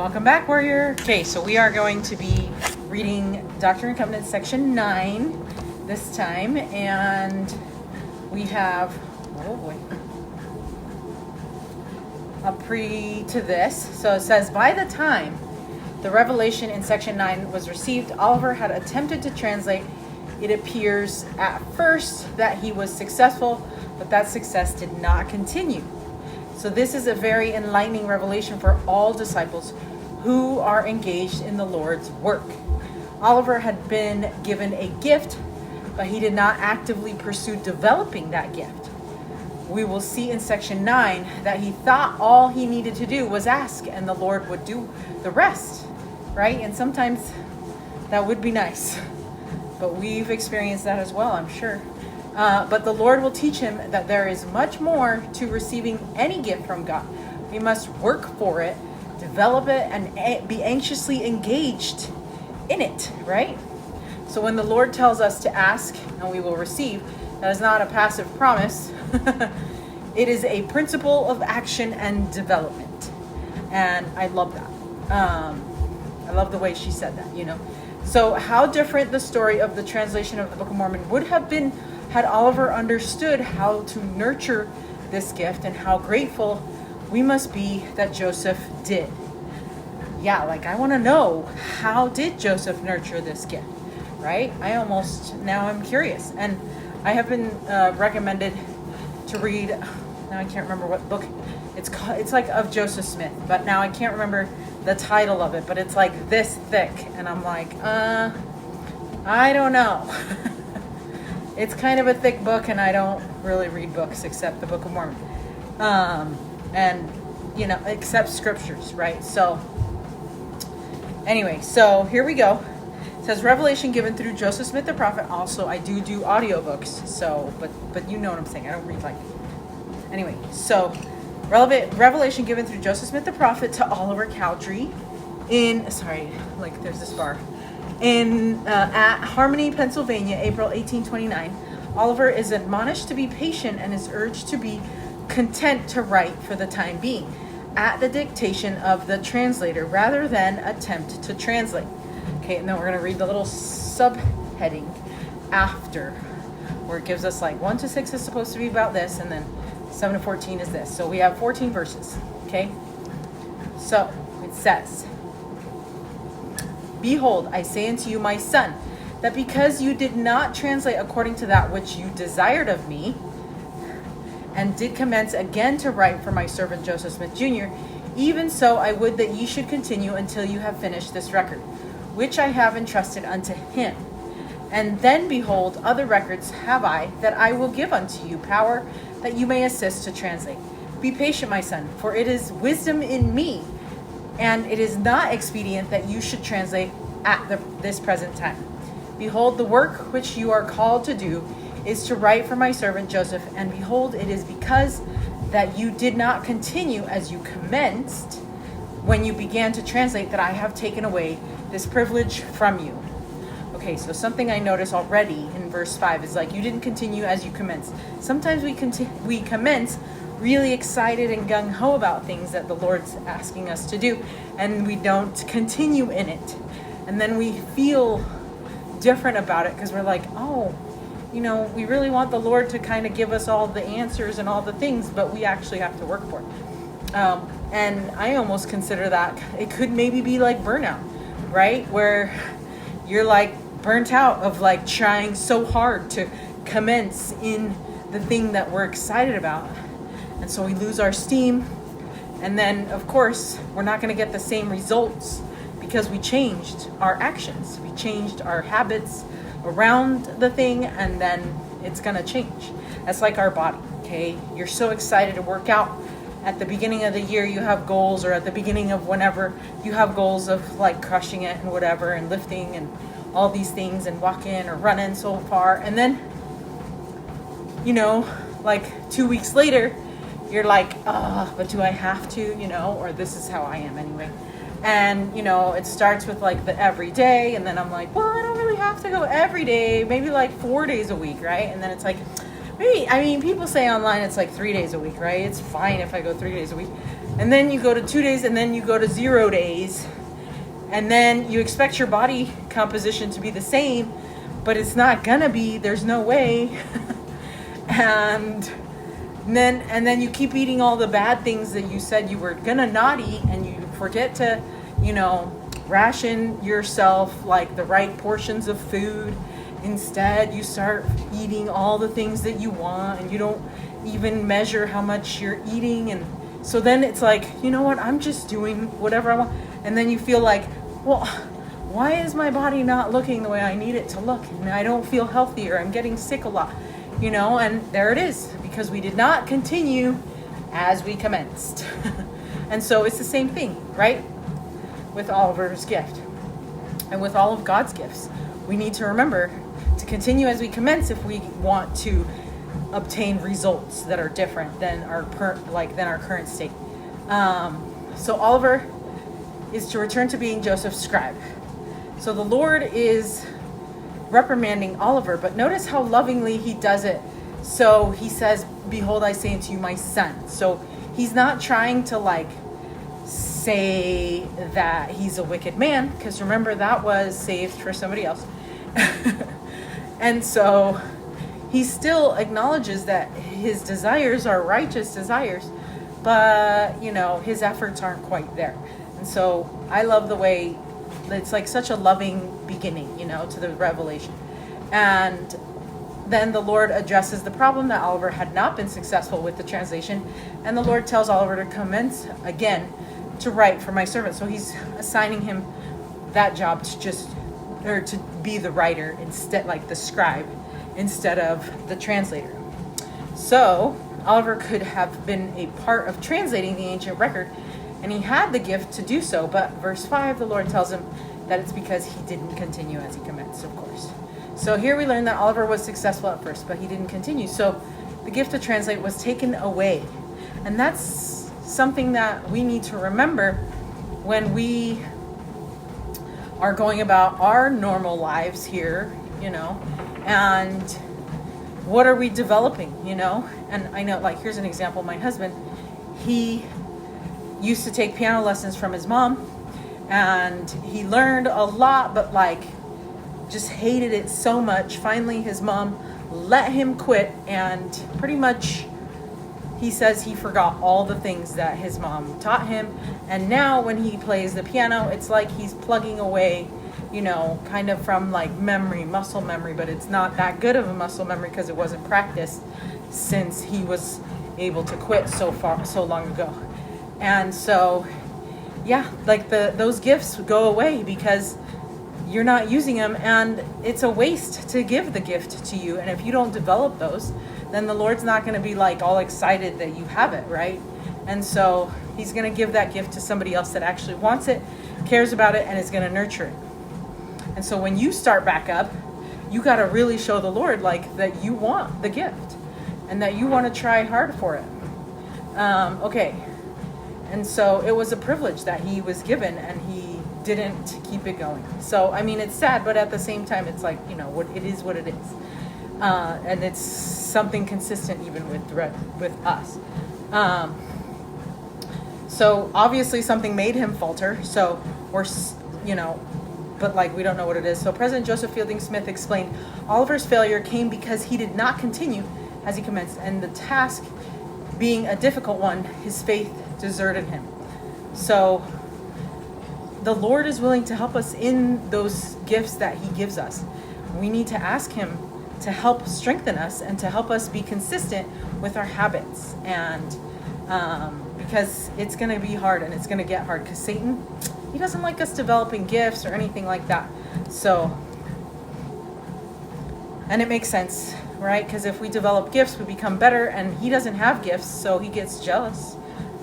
Welcome back, warrior. Okay, so we are going to be reading Doctrine and Covenants section 9 this time, and we have, oh boy, a pre to this. So it says, by the time the revelation in section 9 was received, Oliver had attempted to translate. It appears at first that he was successful, but that success did not continue. So this is a very enlightening revelation for all disciples who are engaged in the Lord's work. Oliver had been given a gift, but he did not actively pursue developing that gift. We will see in section 9 that he thought all he needed to do was ask, and the Lord would do the rest, right? And sometimes that would be nice, but we've experienced that as well, I'm sure. But the Lord will teach him that there is much more to receiving any gift from God. We must work for it, develop it, and be anxiously engaged in it, right? So when the Lord tells us to ask and we will receive, that is not a passive promise. It is a principle of action and development. And I love that. I love the way she said that, you know. So how different the story of the translation of the Book of Mormon would have been had Oliver understood how to nurture this gift, and how grateful we must be that Joseph did. Yeah, like I want to know, how did Joseph nurture this gift, right? Now I'm curious. And I have been recommended to read, now I can't remember what book, it's like of Joseph Smith, but now I can't remember the title of it, but it's like this thick, and I'm like, I don't know. It's kind of a thick book, and I don't really read books except the Book of Mormon. And, you know, except scriptures, right? So, anyway, so here we go. It says, revelation given through Joseph Smith the prophet. Also, I do audiobooks, so, but you know what I'm saying. I don't read like, anyway, so, revelation given through Joseph Smith the prophet to Oliver Cowdery there's this bar. At Harmony, Pennsylvania, April 1829, Oliver is admonished to be patient and is urged to be content to write for the time being, at the dictation of the translator, rather than attempt to translate. Okay, and then we're going to read the little subheading after, where it gives us like 1 to 6 is supposed to be about this, and then 7 to 14 is this. So we have 14 verses, okay? So it says, behold, I say unto you, my son, that because you did not translate according to that which you desired of me, and did commence again to write for my servant Joseph Smith Jr., even so I would that ye should continue until you have finished this record, which I have entrusted unto him. And then, behold, other records have I, that I will give unto you power, that you may assist to translate. Be patient, my son, for it is wisdom in me, and it is not expedient that you should translate at this present time. Behold, the work which you are called to do is to write for my servant Joseph, and behold, it is because that you did not continue as you commenced when you began to translate that I have taken away this privilege from you. Okay, so something I notice already in verse 5 is like, you didn't continue as you commenced. Sometimes we commence really excited and gung-ho about things that the Lord's asking us to do, and we don't continue in it. And then we feel different about it because we're like, oh, you know, we really want the Lord to kind of give us all the answers and all the things, but we actually have to work for it. And I almost consider that it could maybe be like burnout, right? Where you're like burnt out of like trying so hard to commence in the thing that we're excited about. And so we lose our steam. And then, of course, we're not going to get the same results because we changed our actions. We changed our habits around the thing, and then it's going to change. That's like our body, okay? You're so excited to work out. At the beginning of the year, you have goals, or at the beginning of whenever, you have goals of like crushing it and whatever, and lifting and all these things, and walking or running so far. And then, you know, like 2 weeks later, you're like, but do I have to, you know, or this is how I am anyway. And, you know, it starts with like the every day, and then I'm like, well, I don't really have to go every day, maybe like 4 days a week, right? And then it's like, maybe, I mean, people say online it's like 3 days a week, right? It's fine if I go 3 days a week. And then you go to 2 days, and then you go to 0 days. And then you expect your body composition to be the same, but it's not gonna be. There's no way. and then you keep eating all the bad things that you said you were gonna not eat, and you forget to, ration yourself like the right portions of food. Instead, you start eating all the things that you want, and you don't even measure how much you're eating. And so then it's like, you know what, I'm just doing whatever I want. And then you feel like, well, why is my body not looking the way I need it to look? And I don't feel healthy, or I'm getting sick a lot, and there it is, because we did not continue as we commenced. And so it's the same thing, right? With Oliver's gift and with all of God's gifts. We need to remember to continue as we commence if we want to obtain results that are different than our current state. So Oliver is to return to being Joseph's scribe. So the Lord is reprimanding Oliver, but notice how lovingly he does it. So he says, behold, I say unto you, my son. So he's not trying to say that he's a wicked man, because remember, that was saved for somebody else. And so he still acknowledges that his desires are righteous desires, but his efforts aren't quite there. And so I love the way it's like such a loving beginning, to the revelation. And then the Lord addresses the problem that Oliver had not been successful with the translation. And the Lord tells Oliver to commence again to write for my servant. So he's assigning him that job to be the writer instead, like the scribe, instead of the translator. So Oliver could have been a part of translating the ancient record, and he had the gift to do so. But verse 5, the Lord tells him that it's because he didn't continue as he commenced, of course. So here we learn that Oliver was successful at first, but he didn't continue. So the gift to translate was taken away. And that's something that we need to remember when we are going about our normal lives here, and what are we developing, And I know, here's an example. My husband, he used to take piano lessons from his mom, and he learned a lot, but just hated it so much. Finally, his mom let him quit, and pretty much he says he forgot all the things that his mom taught him. And now when he plays the piano, it's like he's plugging away, kind of from memory, muscle memory, but it's not that good of a muscle memory because it wasn't practiced since he was able to quit so long ago. And so, yeah, those gifts go away because you're not using them, and it's a waste to give the gift to you. And if you don't develop those, then the Lord's not going to be all excited that you have it, right? And so he's going to give that gift to somebody else that actually wants it, cares about it, and is going to nurture it. And so when you start back up, you got to really show the Lord that you want the gift and that you want to try hard for it. Okay. And so it was a privilege that he was given, and he didn't keep it going. So, it's sad, but at the same time, it's what it is what it is. And it's something consistent even with us. So obviously something made him falter. So, but we don't know what it is. So President Joseph Fielding Smith explained, Oliver's failure came because he did not continue as he commenced, and the task being a difficult one, his faith deserted him. So the Lord is willing to help us in those gifts that he gives us. We need to ask him to help strengthen us and to help us be consistent with our habits. And because it's going to be hard, and it's going to get hard because Satan, he doesn't like us developing gifts or anything like that. So, and it makes sense, right? Because if we develop gifts, we become better, and he doesn't have gifts, so he gets jealous.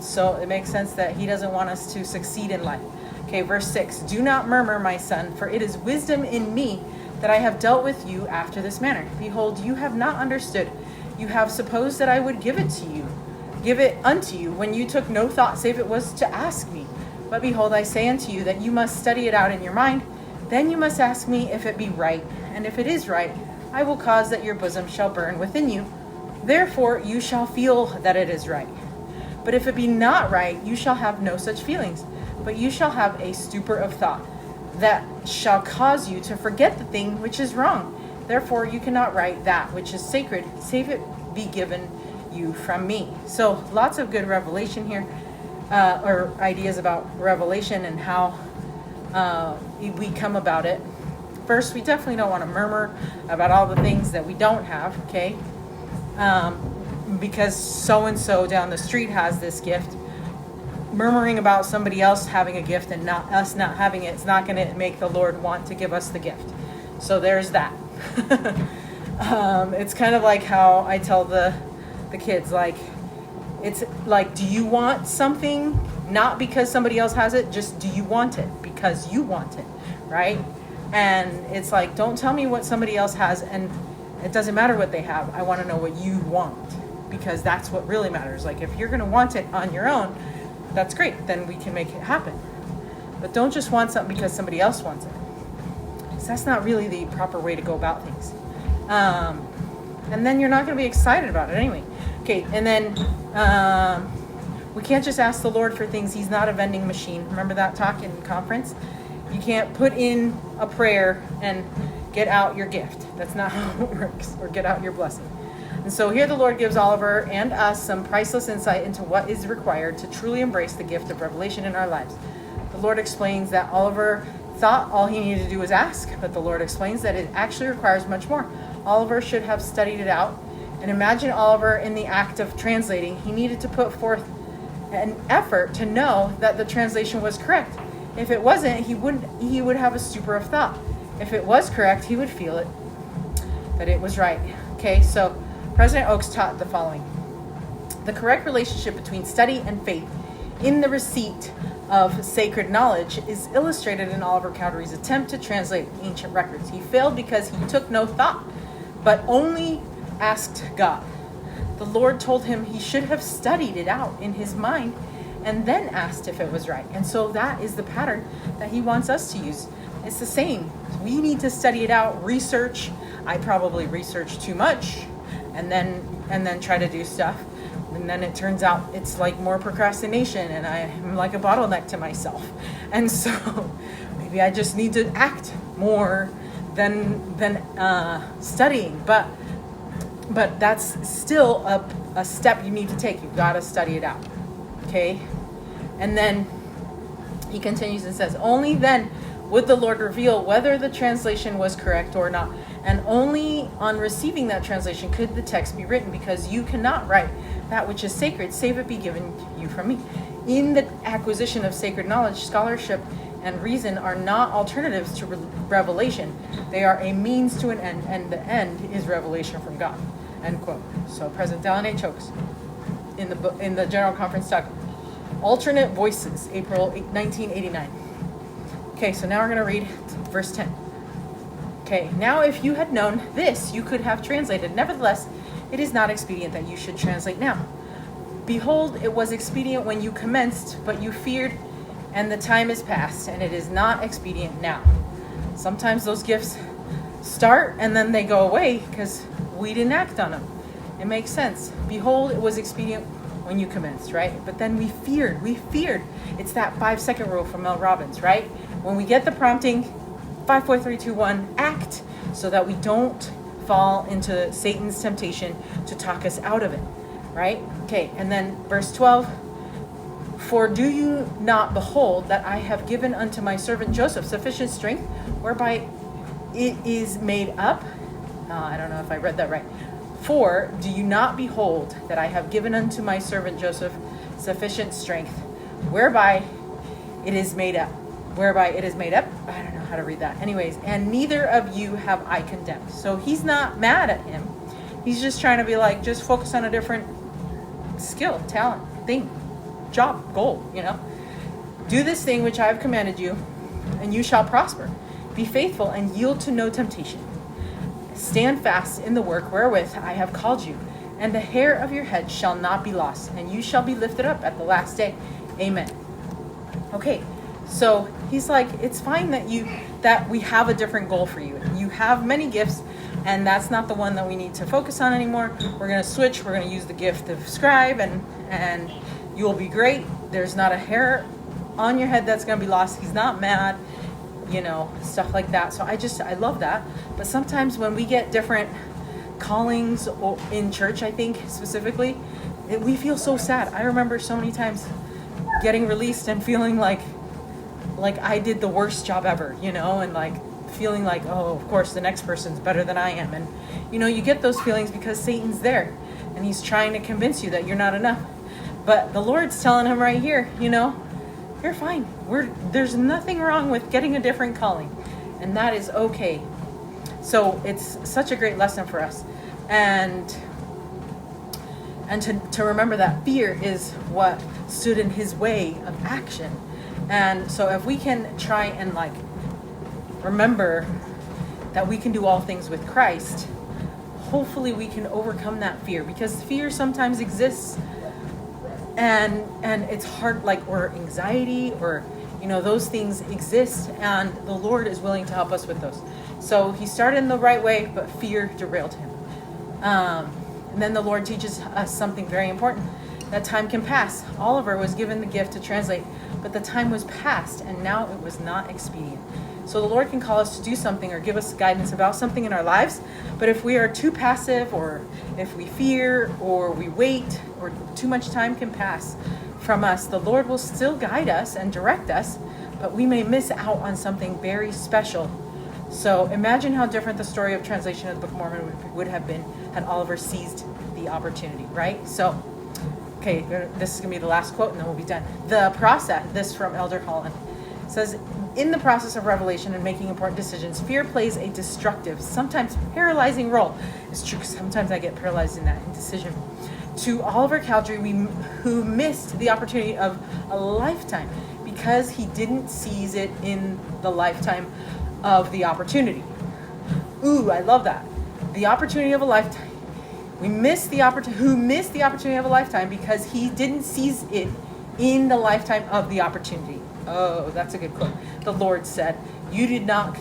So it makes sense that he doesn't want us to succeed in life. Okay, verse 6, do not murmur, my son, for it is wisdom in me that I have dealt with you after this manner. Behold, you have not understood. You have supposed that I would give it unto you, when you took no thought save it was to ask me. But behold, I say unto you that you must study it out in your mind. Then you must ask me if it be right. And if it is right, I will cause that your bosom shall burn within you. Therefore you shall feel that it is right. But But if it be not right, you shall have no such feelings, but you shall have a stupor of thought that shall cause you to forget the thing which is wrong. Therefore you cannot write that which is sacred, save it be given you from me. So lots of good revelation here, or ideas about revelation and how we come about it. First, we definitely don't want to murmur about all the things that we don't have, okay? Because so-and-so down the street has this gift. Murmuring about somebody else having a gift and not us not having it, it's not going to make the Lord want to give us the gift. So there's that. It's kind of like how I tell the kids, like, it's like, do you want something not because somebody else has it, just do you want it because you want it, right? And it's like, don't tell me what somebody else has, and it doesn't matter what they have. I want to know what you want, because that's what really matters. Like, if you're going to want it on your own, that's great, then we can make it happen. But don't just want something because somebody else wants it, because that's not really the proper way to go about things. And then you're not going to be excited about it anyway. Okay, and then we can't just ask the Lord for things. He's not a vending machine. Remember that talk in conference? You can't put in a prayer and get out your gift. That's not how it works, or get out your blessing. And so here the Lord gives Oliver and us some priceless insight into what is required to truly embrace the gift of revelation in our lives. The Lord explains that Oliver thought all he needed to do was ask, but the Lord explains that it actually requires much more. Oliver should have studied it out. And imagine Oliver in the act of translating. He needed to put forth an effort to know that the translation was correct. If it wasn't, he would have a stupor of thought. If it was correct, he would feel it, that it was right. Okay, so President Oakes taught the following. The correct relationship between study and faith in the receipt of sacred knowledge is illustrated in Oliver Cowdery's attempt to translate ancient records. He failed because he took no thought, but only asked God. The Lord told him he should have studied it out in his mind and then asked if it was right. And so that is the pattern that he wants us to use. It's the same. We need to study it out, research. I probably research too much and then try to do stuff. And then it turns out it's like more procrastination, and I'm like a bottleneck to myself. And so maybe I just need to act more than studying. But that's still a step you need to take. You've got to study it out. Okay? And then he continues and says, only then would the Lord reveal whether the translation was correct or not. And only on receiving that translation could the text be written, because you cannot write that which is sacred, save it be given you from me. In the acquisition of sacred knowledge, scholarship and reason are not alternatives to revelation. They are a means to an end, and the end is revelation from God. End quote. So President Dallin H. Oakes in the General Conference talk, Alternate Voices, April 1989. Okay, so now we're going to read verse 10. Okay, now if you had known this, you could have translated. Nevertheless, it is not expedient that you should translate now. Behold, it was expedient when you commenced, but you feared, and the time is past, and it is not expedient now. Sometimes those gifts start and then they go away because we didn't act on them. It makes sense. Behold, it was expedient when you commenced, right? But then we feared. It's that 5-second rule from Mel Robbins, right? When we get the prompting, 5, 4, 3, 2, 1, act, so that we don't fall into Satan's temptation to talk us out of it, right? Okay, and then verse 12, for do you not behold that I have given unto my servant Joseph sufficient strength, whereby it is made up? I don't know if I read that right. For do you not behold that I have given unto my servant Joseph sufficient strength, whereby it is made up? Whereby it is made up? I don't know how to read that. Anyways, and neither of you have I condemned. So he's not mad at him. He's just trying to be like, just focus on a different skill, talent, thing, job, goal, Do this thing which I have commanded you, and you shall prosper. Be faithful and yield to no temptation. Stand fast in the work wherewith I have called you, and the hair of your head shall not be lost, and you shall be lifted up at the last day. Amen. Okay, so he's like, it's fine that we have a different goal for you. You have many gifts, and that's not the one that we need to focus on anymore. We're going to switch. We're going to use the gift of scribe, and You will be great. There's not a hair on your head that's going to be lost. He's not mad, stuff like that. So I love that. But sometimes when we get different callings in church, I think specifically, we feel so sad. I remember so many times getting released and feeling like I did the worst job ever, and like feeling like, oh, of course the next person's better than I am. And you get those feelings because Satan's there and he's trying to convince you that you're not enough. But the Lord's telling him right here, you're fine. There's nothing wrong with getting a different calling, and that is okay. So it's such a great lesson for us. And to remember that fear is what stood in his way of action. And so if we can try and remember that we can do all things with Christ, hopefully we can overcome that fear, because fear sometimes exists and it's hard, or anxiety, or those things exist, and the Lord is willing to help us with those. So he started in the right way, but fear derailed him. And then the Lord teaches us something very important, that time can pass. Oliver was given the gift to translate, but the time was past, and now it was not expedient. So the Lord can call us to do something or give us guidance about something in our lives, but if we are too passive, or if we fear, or we wait, or too much time can pass from us, the Lord will still guide us and direct us, but we may miss out on something very special. So imagine how different the story of translation of the Book of Mormon would have been had Oliver seized the opportunity, right? So, okay, this is going to be the last quote, and then we'll be done. The process, this from Elder Holland, says, in the process of revelation and making important decisions, fear plays a destructive, sometimes paralyzing role. It's true, sometimes I get paralyzed in that indecision. To Oliver Cowdery, who missed the opportunity of a lifetime because he didn't seize it in the lifetime of the opportunity. Ooh, I love that. The opportunity of a lifetime. Who missed the opportunity of a lifetime because he didn't seize it in the lifetime of the opportunity. Oh, that's a good quote. The Lord said, you did not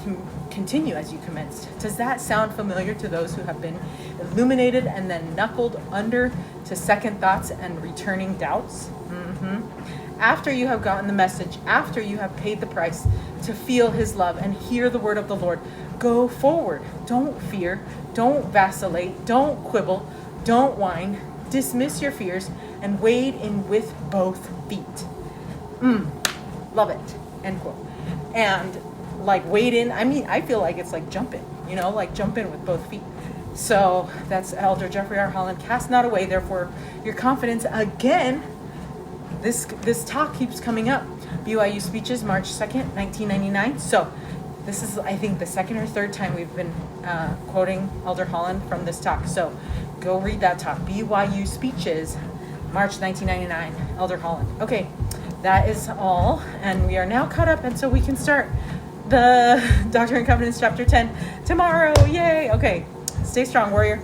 continue as you commenced. Does that sound familiar to those who have been illuminated and then knuckled under to second thoughts and returning doubts? After you have gotten the message, after you have paid the price to feel his love and hear the word of the Lord, go forward. Don't fear. Don't vacillate. Don't quibble. Don't whine. Dismiss your fears and wade in with both feet. Love it. End quote. And wade in, I feel like it's like jump in, jump in with both feet. So that's Elder Jeffrey R. Holland. Cast not away, therefore, your confidence. Again, this talk keeps coming up. BYU Speeches, March 2nd, 1999. So this is, I think, the second or third time we've been quoting Elder Holland from this talk. So go read that talk. BYU Speeches, March 1999, Elder Holland. Okay, that is all. And we are now caught up, and so we can start the Doctrine and Covenants chapter 10 tomorrow. Yay! Okay, stay strong, warrior.